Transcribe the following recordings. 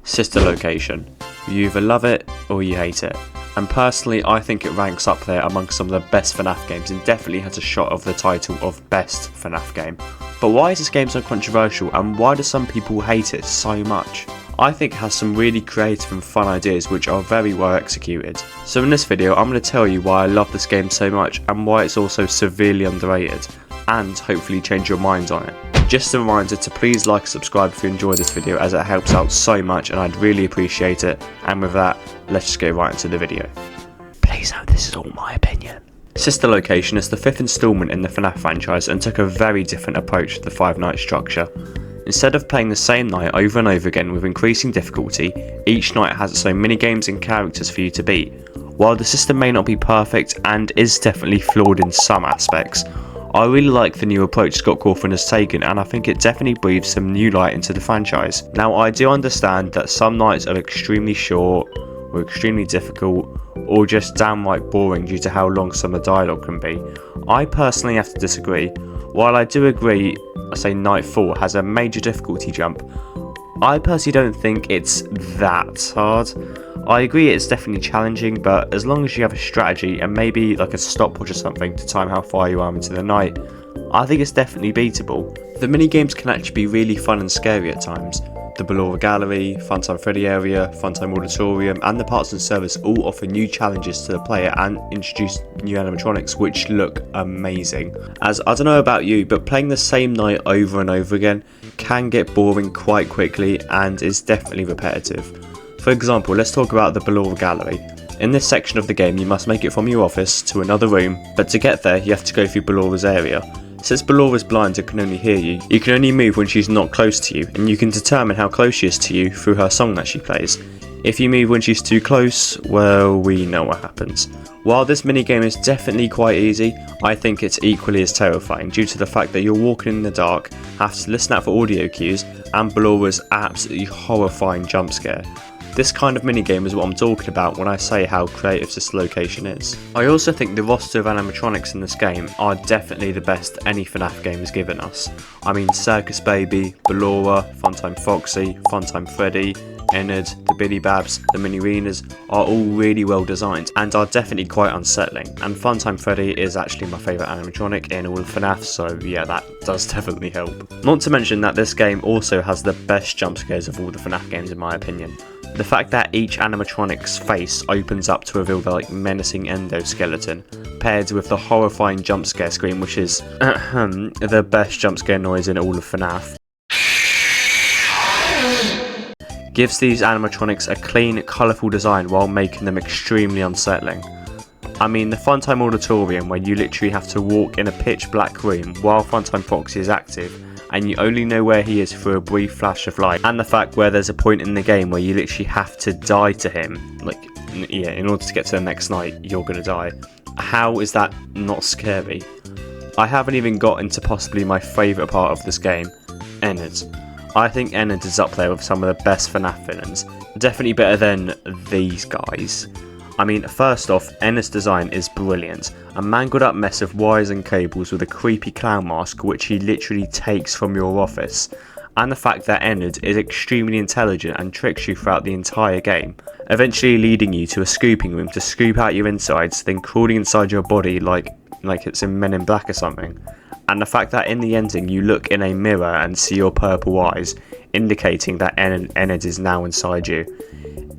Sister Location. You either love it or you hate it. And personally, I think it ranks up there among some of the best FNAF games and definitely has a shot of the title of best FNAF game. But why is this game so controversial and why do some people hate it so much? I think it has some really creative and fun ideas which are very well executed. So in this video I'm going to tell you why I love this game so much and why it's also severely underrated, and hopefully change your minds on it. Just a reminder to please like and subscribe if you enjoyed this video, as it helps out so much and I'd really appreciate it. And with that, let's just get right into the video. Please note this is all my opinion. Sister Location is the 5th installment in the FNAF franchise and took a very different approach to the Five Nights structure. Instead of playing the same night over and over again with increasing difficulty, each night has its own mini games and characters for you to beat. While the system may not be perfect and is definitely flawed in some aspects, I really like the new approach Scott Cawthon has taken, and I think it definitely breathes some new light into the franchise. Now, I do understand that some nights are extremely short or extremely difficult or just downright boring due to how long some of the dialogue can be. I personally have to disagree. While I do agree, I say Night 4 has a major difficulty jump, I personally don't think it's that hard. I agree it's definitely challenging, but as long as you have a strategy and maybe like a stopwatch or something to time how far you are into the night, I think it's definitely beatable. The mini games can actually be really fun and scary at times. The Ballora Gallery, Funtime Freddy area, Funtime Auditorium and the Parts and Service all offer new challenges to the player and introduce new animatronics which look amazing. As I don't know about you, but playing the same night over and over again can get boring quite quickly and is definitely repetitive. For example, let's talk about the Ballora Gallery. In this section of the game you must make it from your office to another room, but to get there you have to go through Ballora's area. Since Ballora is blind and can only hear you, you can only move when she's not close to you, and you can determine how close she is to you through her song that she plays. If you move when she's too close, well, we know what happens. While this minigame is definitely quite easy, I think it's equally as terrifying due to the fact that you're walking in the dark, have to listen out for audio cues, and Ballora's absolutely horrifying jump scare. This kind of minigame is what I'm talking about when I say how creative this location is. I also think the roster of animatronics in this game are definitely the best any FNAF game has given us. I mean Circus Baby, Ballora, Funtime Foxy, Funtime Freddy, Ennard, the Billy Babs, the Mini-Renas are all really well designed and are definitely quite unsettling, and Funtime Freddy is actually my favourite animatronic in all of FNAF, so yeah, that does definitely help. Not to mention that this game also has the best jump scares of all the FNAF games in my opinion. The fact that each animatronic's face opens up to reveal the menacing endoskeleton, paired with the horrifying jump scare scream, which is the best jump scare noise in all of FNAF, gives these animatronics a clean, colourful design while making them extremely unsettling. I mean, the Funtime Auditorium, where you literally have to walk in a pitch black room while Funtime Foxy is active, and you only know where he is for a brief flash of light, and the fact where there's a point in the game where you literally have to die to him, like, yeah, in order to get to the next night, you're gonna die. How is that not scary? I haven't even got into possibly my favourite part of this game, Ennard. I think Ennard is up there with some of the best FNAF villains, definitely better than these guys. I mean, first off, Ennard's design is brilliant. A mangled up mess of wires and cables with a creepy clown mask which he literally takes from your office. And the fact that Ennard is extremely intelligent and tricks you throughout the entire game, eventually leading you to a scooping room to scoop out your insides, then crawling inside your body like it's in Men in Black or something. And the fact that in the ending you look in a mirror and see your purple eyes, indicating that Ennard is now inside you.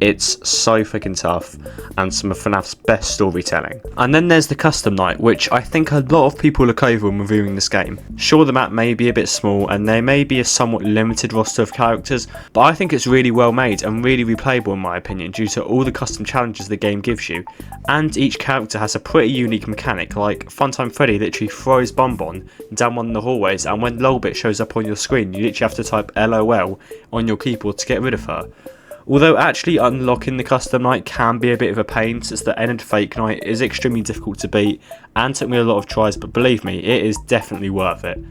It's so freaking tough and some of FNAF's best storytelling. And then there's the custom night, which I think a lot of people look over when reviewing this game. Sure, the map may be a bit small and there may be a somewhat limited roster of characters, but I think it's really well made and really replayable in my opinion due to all the custom challenges the game gives you. And each character has a pretty unique mechanic, like Funtime Freddy literally throws Bonbon down one of the hallways, and when Lolbit shows up on your screen you literally have to type LOL on your keyboard to get rid of her. Although actually unlocking the custom night can be a bit of a pain, since the Ennard fake night is extremely difficult to beat and took me a lot of tries, but believe me, it is definitely worth it.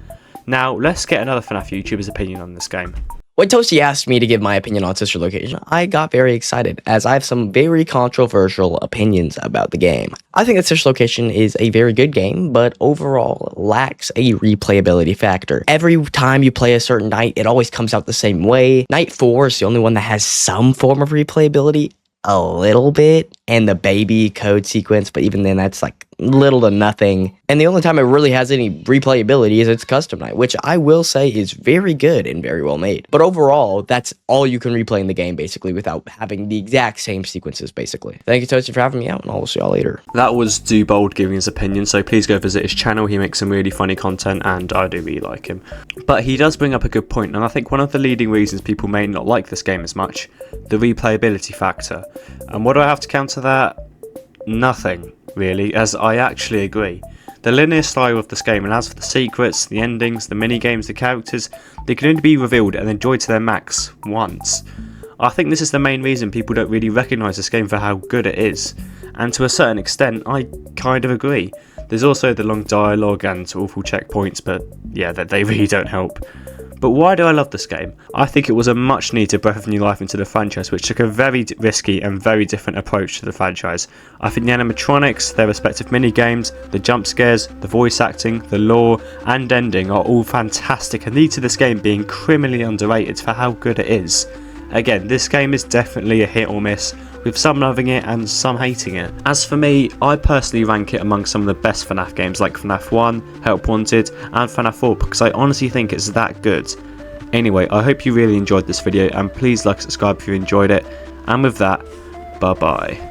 Now let's get another FNAF YouTuber's opinion on this game. When Toasty asked me to give my opinion on Sister Location, I got very excited, as I have some very controversial opinions about the game. I think that Sister Location is a very good game, but overall lacks a replayability factor. Every time you play a certain night, it always comes out the same way. Night 4 is the only one that has some form of replayability, a little bit, and the baby code sequence, but even then that's like little to nothing. And the only time it really has any replayability is its custom night, which I will say is very good and very well made. But overall, that's all you can replay in the game, basically, without having the exact same sequences, basically. Thank you, Toasty, for having me out, and I'll see y'all later. That was Dubold giving his opinion, so please go visit his channel. He makes some really funny content, and I do really like him. But he does bring up a good point, and I think one of the leading reasons people may not like this game as much, the replayability factor. And what do I have to counter that? Nothing, really, as I actually agree. The linear style of this game, and as for the secrets, the endings, the mini-games, the characters, they can only be revealed and enjoyed to their max once. I think this is the main reason people don't really recognise this game for how good it is, and to a certain extent, I kind of agree. There's also the long dialogue and awful checkpoints, but yeah, they really don't help. But why do I love this game? I think it was a much needed breath of new life into the franchise, which took a very risky and very different approach to the franchise. I think the animatronics, their respective mini-games, the jump scares, the voice acting, the lore and ending are all fantastic and lead to this game being criminally underrated for how good it is. Again, this game is definitely a hit or miss, with some loving it and some hating it. As for me, I personally rank it among some of the best FNAF games like FNAF 1, Help Wanted and FNAF 4 because I honestly think it's that good. Anyway, I hope you really enjoyed this video and please like and subscribe if you enjoyed it, and with that, bye bye.